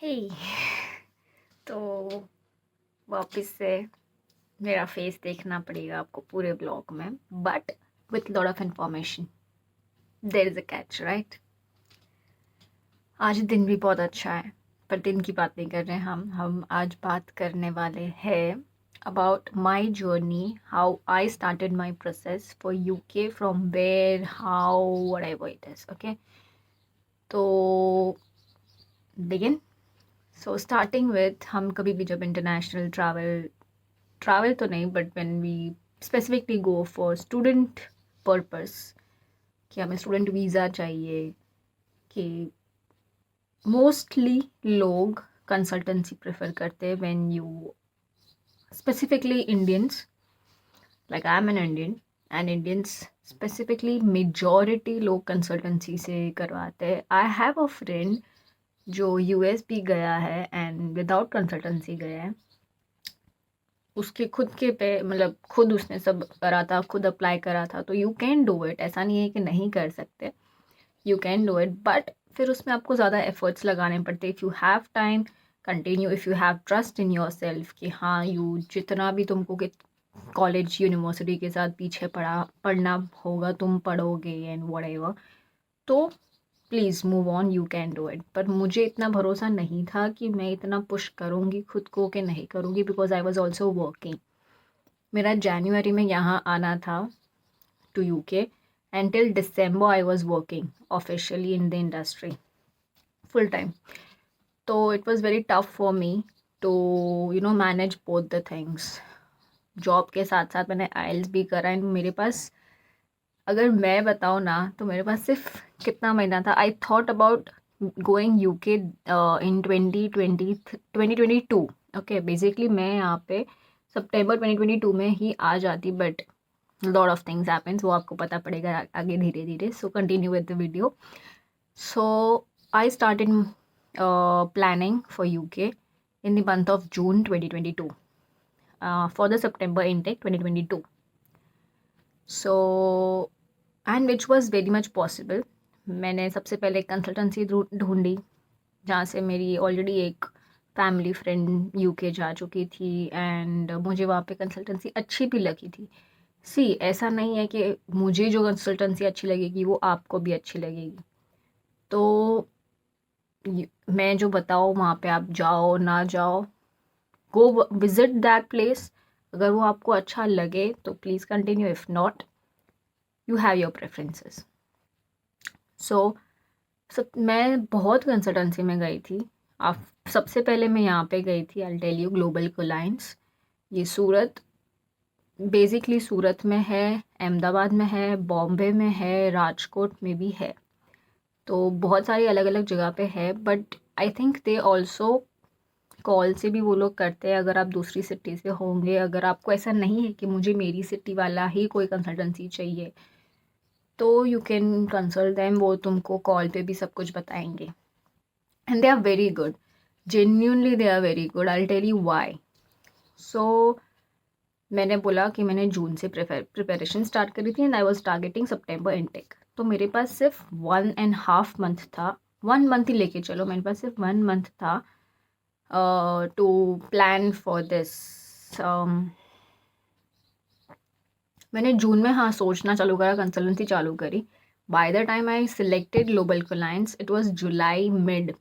हे तो वापस से मेरा फेस देखना पड़ेगा आपको पूरे ब्लॉग में, but with lot of information. There is a catch, right? आज दिन भी बहुत अच्छा है, पर दिन की बात नहीं कर रहे हैं हम आज बात करने वाले हैं about my journey, how I started my process for UK, from where, how, whatever it is. Okay, तो बिगिन। सो स्टार्टिंग विथ, हम कभी भी जब इंटरनेशनल ट्रैवल तो नहीं, but when we specifically go for student purpose, कि हमें student visa चाहिए, कि मोस्टली लोग कंसल्टेंसी प्रेफर करते हैं when you, specifically Indians, like I am an Indian, and Indians specifically majority लोग कंसल्टेंसी से करवाते हैं। आई हैव अ फ्रेंड जो यूएस भी गया है एंड विदाउट कंसल्टेंसी गया है। उसके खुद के पे, मतलब खुद उसने सब करा था, खुद अप्लाई करा था। तो यू कैन डू इट, ऐसा नहीं है कि नहीं कर सकते, you can do it, but फिर उसमें आपको ज़्यादा एफर्ट्स लगाने पड़ते। If you have time, continue. If you have trust in your self कि हाँ, यू जितना भी तुमको कि कॉलेज यूनिवर्सिटी के साथ पीछे पढ़ना होगा, तुम पढ़ोगे एंड व्हाटएवर, तो please move on, you can do it. पर मुझे इतना भरोसा नहीं था कि मैं इतना पुश करूँगी खुद को कि नहीं करूँगी, because I was also working. मेरा जनवरी में यहाँ आना था to UK, and till December I was working officially in the industry full time. तो it was very tough for me to manage both the things. Job के साथ साथ मैंने आइल्स भी करा, एंड मेरे पास, अगर मैं बताऊँ ना, तो मेरे पास सिर्फ कितना महीना था। I thought about going UK in 2022। Okay, basically मैं यहाँ पे सितंबर 2022 में ही आ जाती, but lot of things happens, वो आपको पता पड़ेगा आगे धीरे धीरे। So continue with the video. So I started planning for UK in the month of June 2022 for the September intake 2022. So, and which was very much possible. मैंने सबसे पहले कंसल्टेंसी ढूंढी, जहाँ से मेरी ऑलरेडी एक फैमिली फ्रेंड यूके जा चुकी थी, एंड मुझे वहाँ पे कंसल्टेंसी अच्छी भी लगी थी। सी, ऐसा नहीं है कि मुझे जो कंसल्टेंसी अच्छी लगेगी वो आपको भी अच्छी लगेगी। तो मैं जो बताऊँ, वहाँ पे आप जाओ ना जाओ, गो विजिट दैट प्लेस। अगर वो आपको अच्छा लगे तो please continue, if not, you have your preferences. So मैं बहुत कंसल्टेंसी में गई थी। आप, सबसे पहले मैं यहाँ पे गई थी, I tell you, global clients. ये सूरत, बेसिकली सूरत में है, अहमदाबाद में है, बॉम्बे में है, राजकोट में भी है। तो बहुत सारी अलग अलग जगह पे है, but I think they also call से भी वो लोग करते हैं, अगर आप दूसरी सिटी से होंगे। अगर आपको ऐसा नहीं है कि मुझे मेरी सिटी वाला ही कोई कंसल्टेंसी चाहिए, तो यू कैन कंसल्ट दैम, वो तुमको कॉल पे भी सब कुछ बताएंगे, and they are very good, genuinely they are very good. I tell you why. So मैंने बोला कि मैंने जून से प्रिपरेशन स्टार्ट करी थी, and I was targeting September intake. तो मेरे पास सिर्फ 1.5 मंथ था, 1 मंथ ही लेके चलो, मेरे पास सिर्फ 1 मंथ था to plan for this. मैंने जून में, हाँ, सोचना चालू करा, कंसल्टेंसी चालू करी। By the time I selected global clients, it was July mid.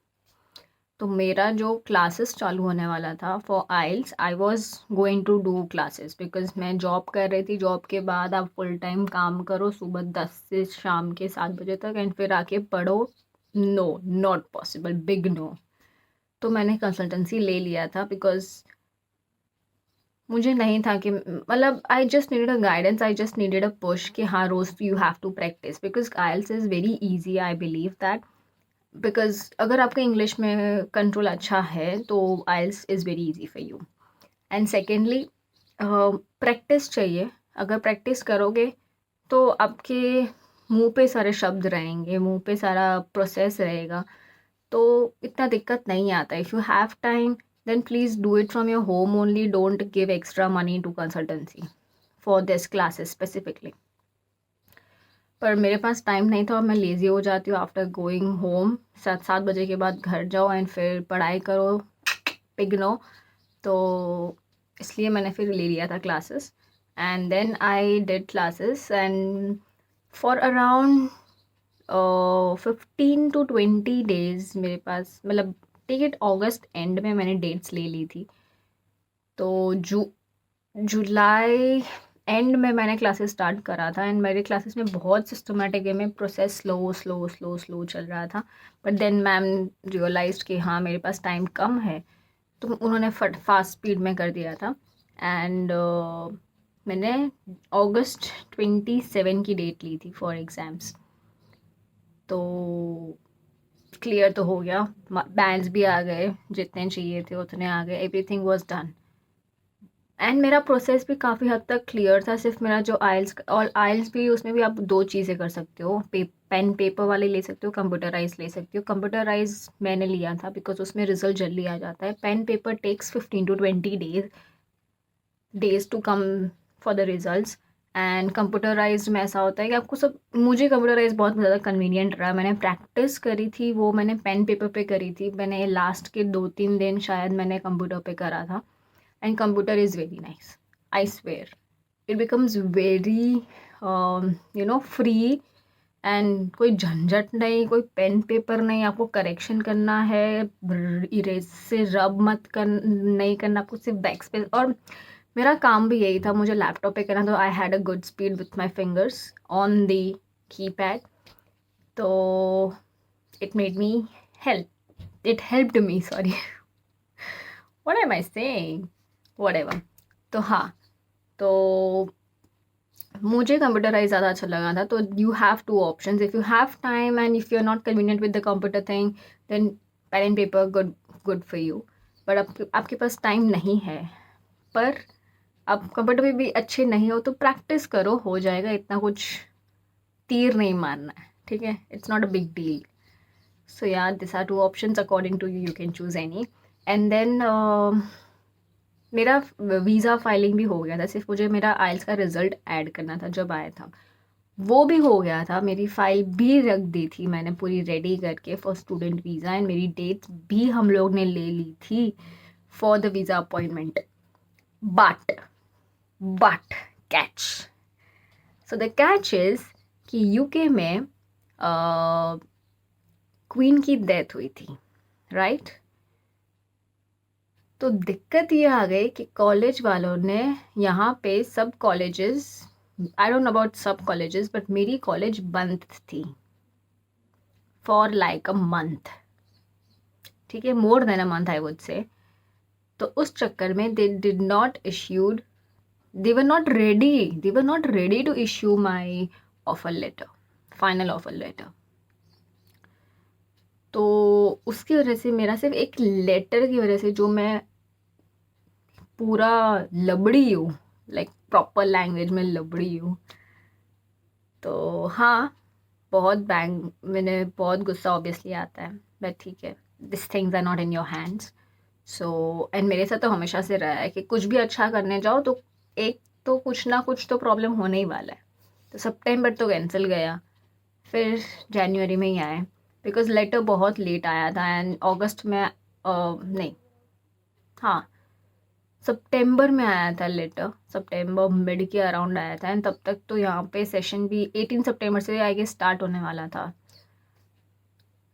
तो मेरा जो क्लासेस चालू होने वाला था for IELTS, I was going to do classes, because मैं जॉब कर रही थी। जॉब के बाद आप फुल टाइम काम करो, सुबह 10 से शाम के 7 बजे तक, एंड फिर आके पढ़ो, no, not possible, big no. तो मैंने कंसल्टेंसी ले लिया था, बिकॉज मुझे नहीं था कि, मतलब, I just needed a guidance, I just needed a push कि हाँ, रोज you have to practice, because IELTS is very easy, I believe that. Because अगर आपका इंग्लिश में कंट्रोल अच्छा है तो IELTS is very easy for you. And secondly, practice चाहिए। अगर प्रैक्टिस करोगे तो आपके मुंह पे सारे शब्द रहेंगे, मुंह पे सारा प्रोसेस रहेगा, तो इतना दिक्कत नहीं आता। If you have time, then please do it from your home only. Don't give extra money to consultancy for this classes specifically. पर मेरे पास टाइम नहीं था और मैं लेज़ी हो जाती हूँ आफ्टर गोइंग होम। 7 बजे के बाद घर जाओ एंड फिर पढ़ाई करो, पिघलो। तो इसलिए मैंने फिर ले लिया था classes and then I did classes and for around 15 to 20 days मेरे पास, मतलब टेक इट अगस्त एंड में मैंने डेट्स ले ली थी। तो जुलाई एंड में मैंने क्लासेस स्टार्ट करा था एंड मेरे क्लासेस में बहुत सिस्टमेटिक वे में process slow slow slow slow चल रहा था। बट देन मैम रियलाइज्ड कि हाँ मेरे पास टाइम कम है, तो उन्होंने फास्ट स्पीड में कर दिया था। एंड मैंने अगस्त 27 की डेट ली थी फॉर एग्ज़ाम्स। तो क्लियर तो हो गया, बैंड्स भी आ गए, जितने चाहिए थे उतने आ गए, एवरीथिंग वाज डन एंड मेरा प्रोसेस भी काफ़ी हद तक क्लियर था। सिर्फ मेरा जो आइल्स, और आइल्स भी उसमें भी आप दो चीज़ें कर सकते हो, पेन पेपर वाले ले सकते हो, कंप्यूटराइज ले सकते हो। कंप्यूटराइज मैंने लिया था बिकॉज उसमें रिजल्ट जल्दी आ जाता है। Pen paper takes 15 to 20 days to come for the results and computerise में ऐसा होता है कि आपको सब, मुझे कंप्यूटराइज बहुत ज़्यादा कन्वीनियंट रहा। मैंने प्रैक्टिस करी थी वो मैंने पेन पेपर पे करी थी, मैंने लास्ट के 2-3 दिन शायद मैंने कंप्यूटर पे करा था। And computer is very nice, I swear. It becomes very free and कोई झंझट नहीं, कोई पेन पेपर नहीं, आपको करेक्शन करना है, इरेज से रब मत कर नहीं करना आपको, सिर्फ बैक स्पेस। और मेरा काम भी यही था, मुझे लैपटॉप पे करना, तो I had a good speed with my fingers on the keypad. तो it made me help it helped me, sorry what am I saying, whatever. तो हाँ, तो मुझे कंप्यूटराइज ज़्यादा अच्छा लगा था। तो you have two options, if you have time and if you are not convenient with the computer thing, then pen and paper good good for you. But आपके पास टाइम नहीं है, पर आप कंप्यूटर में भी अच्छे नहीं हो तो प्रैक्टिस करो, हो जाएगा, इतना कुछ तीर नहीं मारना है, ठीक है, it's not a big deal. So या this are two options according to you, you can choose any. And then मेरा वीज़ा फाइलिंग भी हो गया था, सिर्फ मुझे मेरा आइल्स का रिज़ल्ट ऐड करना था जब आया था, वो भी हो गया था। मेरी फ़ाइल भी रख दी थी मैंने पूरी रेडी करके फॉर स्टूडेंट वीज़ा एंड मेरी डेट्स भी हम लोग ने ले ली थी for the visa appointment. But catch, so the catch is कि यूके में क्वीन की डेथ हुई थी, राइट? तो दिक्कत ये आ गई कि कॉलेज वालों ने यहाँ पे, सब colleges, I don't know about सब कॉलेजेस, बट मेरी कॉलेज बंद थी फॉर लाइक अ मंथ, ठीक है, more than a month I would say. तो उस चक्कर में they did not issued, they were not ready to issue my offer letter, final offer letter. तो उसकी वजह से मेरा सिर्फ एक लेटर की वजह से, जो मैं पूरा लबड़ी हूँ, लाइक प्रॉपर लैंग्वेज में लबड़ी हूँ। तो हाँ, बहुत मैंने बहुत गुस्सा ऑब्वियसली आता है, बट ठीक है, this things are not in your hands. So and मेरे साथ तो हमेशा से रहा है कि कुछ भी अच्छा करने जाओ तो एक तो कुछ ना कुछ तो प्रॉब्लम होने ही वाला है। तो सितंबर तो कैंसिल गया, फिर जनवरी में ही आए, बिकॉज लेटर बहुत लेट आया था एंड अगस्त में नहीं, हाँ, सितंबर में आया था लेटर, सितंबर मिड के अराउंड आया था एंड तब तक तो यहाँ पे सेशन भी 18 सितंबर से आई गेस स्टार्ट होने वाला था।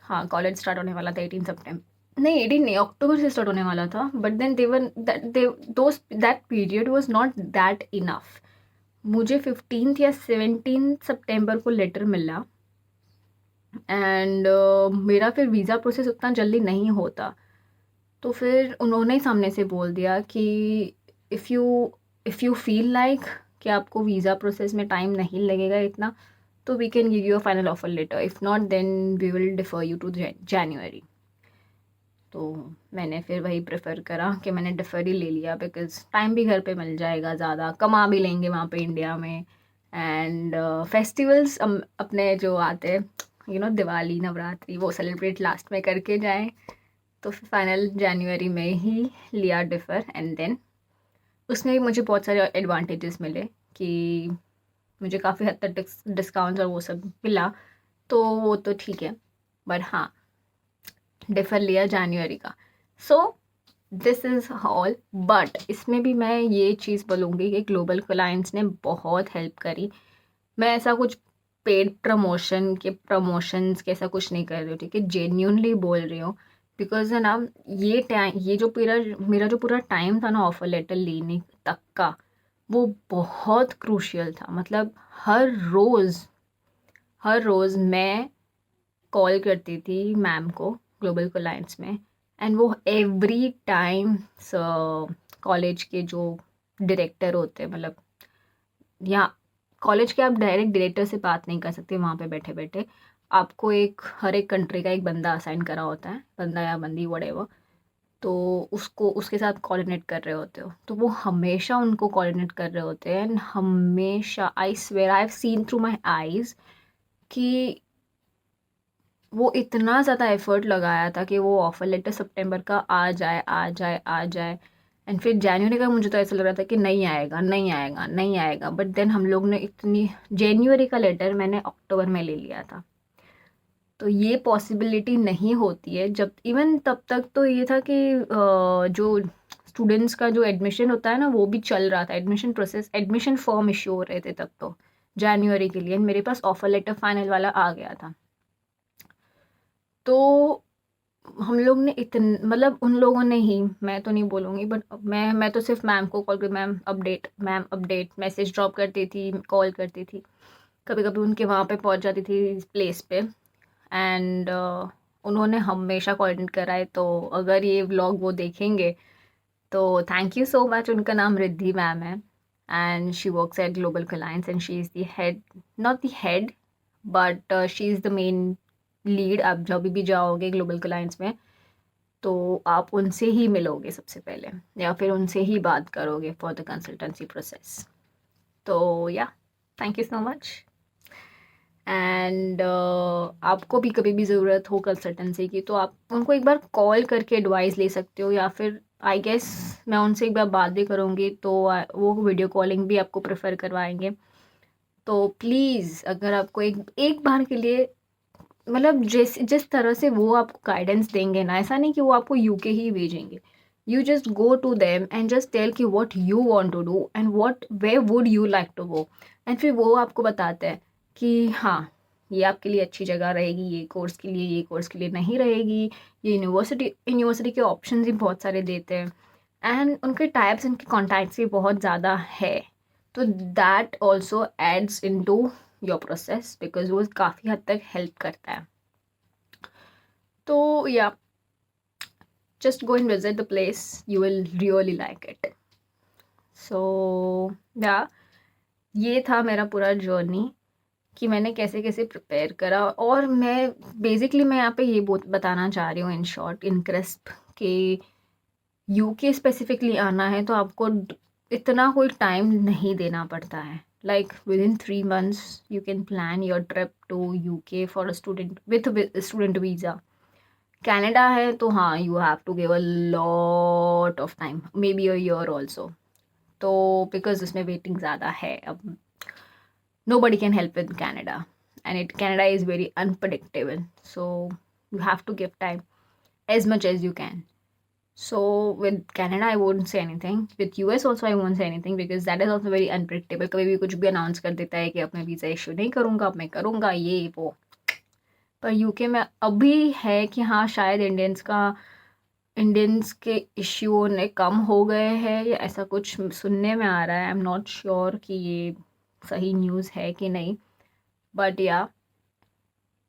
हाँ, कॉलेज स्टार्ट होने वाला था 18 सितंबर, नहीं 18 नहीं, अक्टूबर से स्टार्ट होने वाला था। But then that period was not that enough. मुझे 15 या 17 सितंबर को लेटर मिला एंड मेरा फिर वीज़ा प्रोसेस उतना जल्दी नहीं होता। तो फिर उन्होंने ही सामने से बोल दिया कि if you if you feel like कि आपको वीज़ा प्रोसेस में टाइम नहीं लगेगा इतना, तो we can give you a final offer letter, if not then we will differ you to January. तो मैंने फिर वही प्रेफर करा कि मैंने डिफ़र ही ले लिया, बिकॉज़ टाइम भी घर पे मिल जाएगा, ज़्यादा कमा भी लेंगे वहाँ पे इंडिया में। एंड फेस्टिवल्स अपने जो आते हैं, दिवाली, नवरात्रि, वो सेलिब्रेट लास्ट में करके जाएं। तो फिर फाइनल जनवरी में ही लिया डिफ़र एंड देन उसमें भी मुझे बहुत सारे एडवांटेजेस मिले कि मुझे काफ़ी हद तक डिस्काउंट्स और वो सब मिला, तो वो तो ठीक है। बट हाँ, डिफ़र लिया जनवरी का। So this is all. But इसमें भी मैं ये चीज़ बोलूँगी कि ग्लोबल क्लाइंट्स ने बहुत हेल्प करी। मैं ऐसा कुछ पेड प्रमोशंस के ऐसा कुछ नहीं कर रही हूँ, ठीक है, जेन्यूनली बोल रही हूँ। बिकॉज है ना, ये टाइम, ये जो मेरा जो पूरा टाइम था ना ऑफर लेटर लेने तक का, वो बहुत क्रूशियल था। मतलब हर रोज़ मैं कॉल करती थी मैम को ग्लोबल क्लाइंट्स में, एंड वो एवरी टाइम कॉलेज के जो डायरेक्टर होते हैं, मतलब या कॉलेज के, आप डायरेक्ट डायरेक्टर से बात नहीं कर सकते वहाँ पे बैठे बैठे। आपको हर एक कंट्री का एक बंदा असाइन करा होता है, बंदा या बंदी वडेवर। तो उसको उसके साथ कोऑर्डिनेट कर रहे होते हो, तो वो हमेशा उनको कोऑर्डिनेट कर रहे होते हैं। एंड हमेशा, I swear, I have seen through my eyes कि वो इतना ज़्यादा एफर्ट लगाया था कि वो ऑफर लेटर सितंबर का आ जाए आ जाए आ जाए। एंड फिर जनवरी का मुझे तो ऐसा लग रहा था कि नहीं आएगा नहीं आएगा नहीं आएगा। बट देन हम लोग ने इतनी, जनवरी का लेटर मैंने अक्टूबर में ले लिया था। तो ये पॉसिबिलिटी नहीं होती है जब, इवन तब तक तो ये था कि जो स्टूडेंट्स का जो एडमिशन होता है ना, वो भी चल रहा था, admission process, admission form issue हो रहे थे तब तो जनवरी के लिए। मेरे पास ऑफर लेटर फाइनल वाला आ गया था। तो हम लोग ने मतलब उन लोगों ने ही, मैं तो नहीं बोलूँगी, बट मैं तो सिर्फ मैम को कॉल कर, मैम अपडेट मैसेज ड्रॉप करती थी, कॉल करती थी, कभी कभी उनके वहाँ पे पहुँच जाती थी प्लेस पे। एंड उन्होंने हमेशा कोऑर्डिनेट करा है। तो अगर ये व्लॉग वो देखेंगे तो थैंक यू सो मच। उनका नाम रिद्धि मैम है, and she works at global clients, and she is the head, not the head, but she is the main lead. आप जब भी जाओगे ग्लोबल क्लाइंट्स में, तो आप उनसे ही मिलोगे सबसे पहले, या फिर उनसे ही बात करोगे फॉर द कंसल्टेंसी प्रोसेस। तो या, thank you so much. And आपको भी कभी भी ज़रूरत हो कंसल्टेंसी की, तो आप उनको एक बार कॉल करके एडवाइस ले सकते हो, या फिर आई गेस मैं उनसे एक बार बात भी करूँगी, तो वो वीडियो कॉलिंग भी आपको प्रेफर करवाएंगे। तो प्लीज़, अगर आपको एक एक बार के लिए, मतलब जिस तरह से वो आपको गाइडेंस देंगे ना, ऐसा नहीं कि वो आपको यूके ही भेजेंगे। You just go to them and just tell कि what you want to do and what way would you like to go. And फिर वो आपको बताते हैं कि हाँ, ये आपके लिए अच्छी जगह रहेगी, ये कोर्स के लिए, ये कोर्स के लिए नहीं रहेगी। ये यूनिवर्सिटी के ऑप्शन भी बहुत सारे देते हैं, एंड उनके टाइप्स, उनके कॉन्टैक्ट्स भी बहुत ज़्यादा है। तो that also adds in to your process, because वो काफ़ी हद तक हेल्प करता है। तो या, just go and visit the place, you will really like it. So yeah, ये था मेरा पूरा जर्नी कि मैंने कैसे कैसे प्रिपेयर करा। और मैं यहाँ पे ये बताना चाह रही हूँ इन शॉर्ट, इन क्रिस्प, कि यूके स्पेसिफिकली आना है तो आपको इतना कोई टाइम नहीं देना पड़ता है। Like within 3 months you can plan your trip to UK for a student with student visa. Canada है तो हाँ, you have to give a lot of time, maybe a year also. तो because उसमें waiting ज़्यादा है। अब nobody can help with Canada, and Canada is very unpredictable, so you have to give time as much as you can. So with Canada, I won't say anything. With US also, I won't say anything because that is also very unpredictable. कभी भी कुछ भी announce कर देता है कि अब मैं वीज़ा इशू नहीं करूँगा, अब मैं करूँगा ये वो। पर यूके में अभी है कि हाँ, शायद इंडियंस के इश्यू ने कम हो गए हैं, या ऐसा कुछ सुनने में आ रहा है। आई एम नॉट श्योर कि ये सही न्यूज़ है कि नहीं, बट या,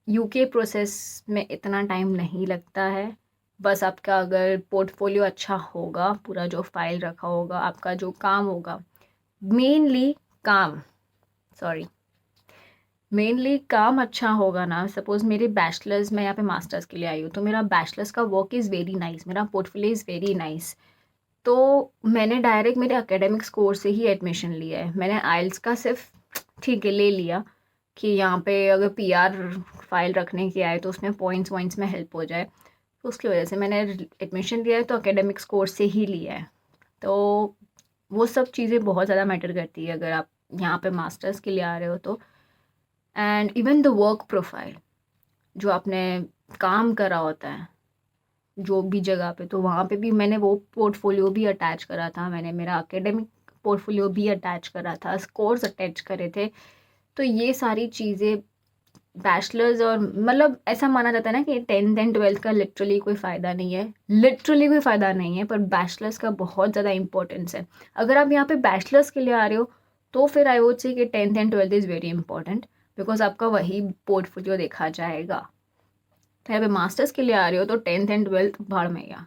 यूके प्रोसेस में इतना टाइम नहीं लगता है। बस आपका अगर पोर्टफोलियो अच्छा होगा, पूरा जो फाइल रखा होगा, आपका जो काम होगा, मेनली काम, सॉरी, मेनली काम अच्छा होगा ना। सपोज मेरे बैचलर्स, मैं यहाँ पे मास्टर्स के लिए आई हूँ, तो मेरा बैचलर्स का वर्क इज़ वेरी नाइस, मेरा पोर्टफोलियो इज़ वेरी नाइस। तो मैंने डायरेक्ट मेरे एकेडमिक स्कोर से ही एडमिशन लिया है। मैंने आइल्स का सिर्फ ठीक है ले लिया कि यहाँ पे अगर पीआर फाइल रखने की आए तो उसमें पॉइंट्स वॉइंट्स में हेल्प हो जाए, तो उसकी वजह से मैंने एडमिशन लिया है, तो एकेडमिक स्कोर से ही लिया है। तो वो सब चीज़ें बहुत ज़्यादा मैटर करती है अगर आप यहाँ पे मास्टर्स के लिए आ रहे हो तो, and even the work profile जो आपने काम करा होता है जो भी जगह पे, तो वहाँ पे भी मैंने वो पोर्टफोलियो भी अटैच करा था, मैंने मेरा एकेडमिक पोर्टफोलियो भी अटैच करा था, स्कोर्स अटैच करे थे। तो ये सारी चीज़ें बैचलर्स, और मतलब ऐसा माना जाता है ना कि 10th एंड 12th का लिटरली कोई फ़ायदा नहीं है, लिटरली कोई फ़ायदा नहीं है, पर बैचलर्स का बहुत ज़्यादा इंपॉर्टेंस है। अगर आप यहाँ पे बैचलर्स के लिए आ रहे हो तो फिर आई वुड से कि 10th and 12th is very important, because आपका वही पोर्टफोलियो देखा जाएगा। तो यहाँ पे मास्टर्स के लिए आ रहे हो तो 10th एंड 12th भाड़ में या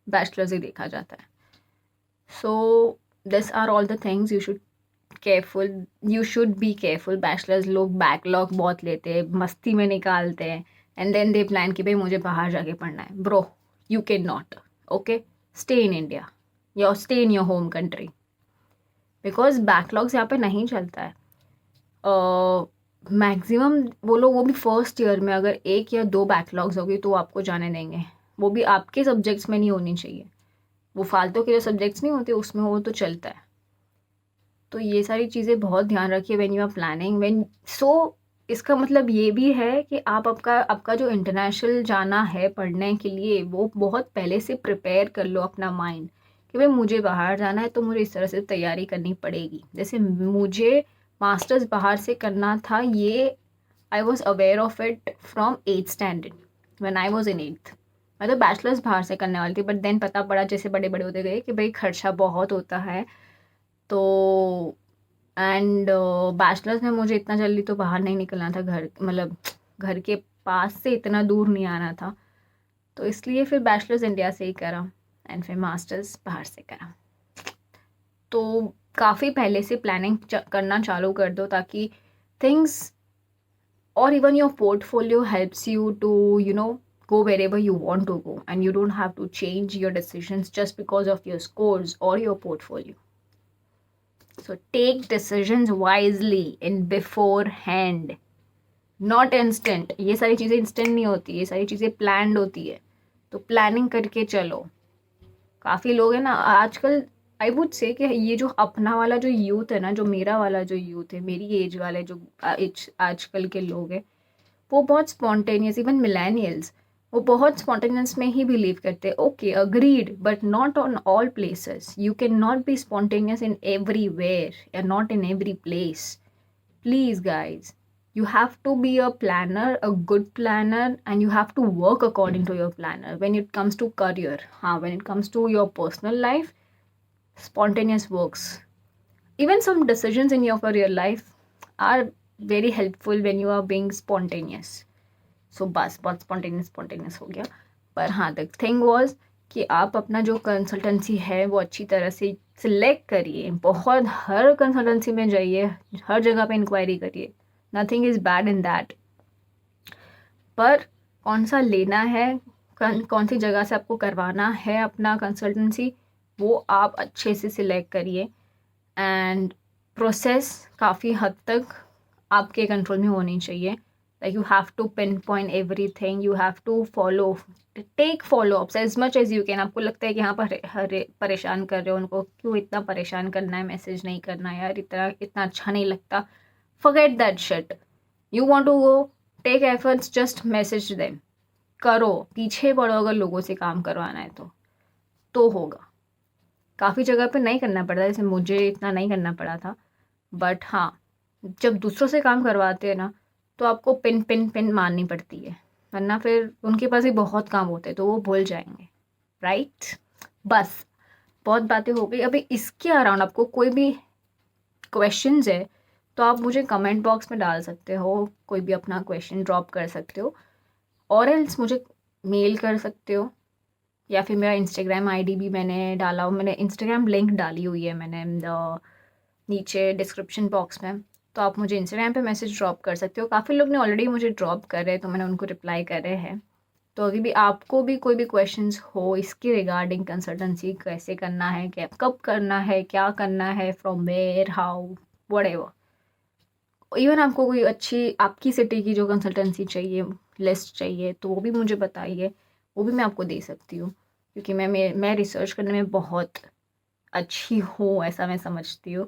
बैचलर्स ही देखा जाता है। So this are all the things you should careful, you should be careful. Bachelors लोग बैकलॉग बहुत लेते हैं, मस्ती में निकालते हैं, एंड देन दे प्लान कि भाई मुझे बाहर जाके पढ़ना है। Bro, you can not, okay, stay in India या stay in your home country, because backlogs यहाँ पे नहीं चलता है। मैक्सिमम वो लोग, वो भी फर्स्ट ईयर में अगर 1 या 2 बैकलॉग्स होगी तो आपको जाने देंगे, वो भी आपके सब्जेक्ट्स में नहीं होनी चाहिए, वो फालतू के जो सब्जेक्ट्स नहीं होते उसमें वो तो चलता है। तो ये सारी चीज़ें बहुत ध्यान रखिए when you are planning, when so इसका मतलब ये भी है कि आप आपका जो इंटरनेशनल जाना है पढ़ने के लिए, वो बहुत पहले से प्रिपेयर कर लो अपना माइंड कि भाई मुझे बाहर जाना है तो मुझे इस तरह से तैयारी करनी पड़ेगी। जैसे मुझे मास्टर्स बाहर से करना था, ये I was aware of it from 8th standard, when I was in 8th। मैं तो बैचलर्स बाहर से करने वाली थी, बट देन पता पड़ा जैसे बड़े बड़े होते गए कि भाई खर्चा बहुत होता है, तो एंड बैचलर्स में मुझे इतना जल्दी तो बाहर नहीं निकलना था, घर मतलब घर के पास से इतना दूर नहीं आना था, तो इसलिए फिर बैचलर्स इंडिया से ही करा एंड फिर मास्टर्स बाहर से करा। तो काफ़ी पहले से प्लानिंग करना चालू कर दो ताकि things, or even your portfolio helps you to, you know, go wherever you want to go, and you don't have to change your decisions just because of your scores or your portfolio. So take decisions wisely in beforehand, not instant. ये सारी चीज़ें instant नहीं होती, ये सारी चीज़ें planned होती है, तो planning करके चलो। काफ़ी लोग हैं ना आजकल, आई वुड से कि ये जो अपना वाला जो यूथ है ना, जो मेरा वाला जो यूथ है, मेरी एज वाले जो आजकल के लोग हैं, वो बहुत स्पॉन्टेनियस, इवन मिलेनियल्स, वो बहुत स्पॉन्टेनियस में ही बिलीव करते हैं। Okay, agreed, but not on all places. You can not be spontaneous in everywhere या not in every place. Please guys, you have to be a planner, a good planner, and you have to work according to your planner when it comes to career. When it comes to your personal life, spontaneous works. Even some decisions in your career life are very helpful when you are being spontaneous. सो बस बहुत spontaneous हो गया। पर हाँ, the thing was कि आप अपना जो कंसल्टेंसी है वो अच्छी तरह से सिलेक्ट करिए, बहुत हर कंसल्टेंसी में जाइए, हर जगह पे इंक्वायरी करिए, nothing is bad in that, पर कौन सा लेना है, कौन सी जगह से आपको करवाना है अपना कंसल्टेंसी, वो आप अच्छे से सिलेक्ट करिए। एंड प्रोसेस काफ़ी हद तक आपके कंट्रोल में होनी चाहिए, like you have to pinpoint everything, you have to take follow-ups as much as you can। आपको लगता है कि यहाँ पर परेशान कर रहे हो उनको, क्यों इतना परेशान करना है, मैसेज नहीं करना यार, इतना अच्छा नहीं लगता, forget that shit, you want to go take efforts, just message them, करो, पीछे पड़ो, अगर लोगों से काम करवाना है तो होगा। काफ़ी जगह पे नहीं करना पड़ता, जैसे मुझे इतना नहीं करना पड़ा था, बट हाँ, जब दूसरों से काम करवाते हैं ना तो आपको पिन मारनी पड़ती है, वरना फिर उनके पास भी बहुत काम होते हैं तो वो भूल जाएंगे, राइट। बस बहुत बातें हो गई। अभी इसके अराउंड आपको कोई भी क्वेश्चंस है तो आप मुझे कमेंट बॉक्स में डाल सकते हो, कोई भी अपना क्वेश्चन ड्रॉप कर सकते हो, और एल्स मुझे मेल कर सकते हो, या फिर मेरा इंस्टाग्राम आईडी भी मैंने डाला हो, मैंने इंस्टाग्राम लिंक डाली हुई है मैंने नीचे डिस्क्रिप्शन बॉक्स में, तो आप मुझे इंस्टाग्राम पे मैसेज ड्रॉप कर सकते हो। काफ़ी लोग ने ऑलरेडी मुझे ड्रॉप कर रहे हैं तो मैंने उनको रिप्लाई करे हैं। तो अभी भी आपको भी कोई भी क्वेश्चंस हो इसके रिगार्डिंग, कंसल्टेंसी कैसे करना है, क्या कब करना है, क्या करना है, from where, how, whatever, even आपको कोई अच्छी आपकी सिटी की जो कंसल्टेंसी चाहिए, लिस्ट चाहिए, तो वो भी मुझे बताइए, वो भी मैं आपको दे सकती हूँ, क्योंकि मैं रिसर्च करने में बहुत अच्छी हूँ, ऐसा मैं समझती हूँ।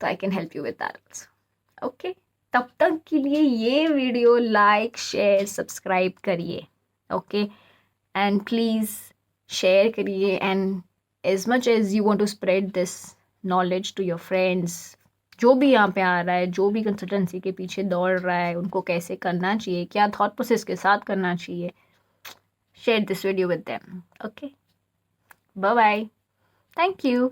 तो I can help you with that also. Okay, तब तक के लिए ये वीडियो लाइक शेयर सब्सक्राइब करिए। ओके, एंड प्लीज़ शेयर करिए, and as much as you want to spread this knowledge to your friends, जो भी यहाँ पे आ रहा है, जो भी कंसल्टेंसी के पीछे दौड़ रहा है, उनको कैसे करना चाहिए, क्या थॉट प्रोसेस के साथ करना चाहिए, share this video with them. Okay, bye bye, thank you.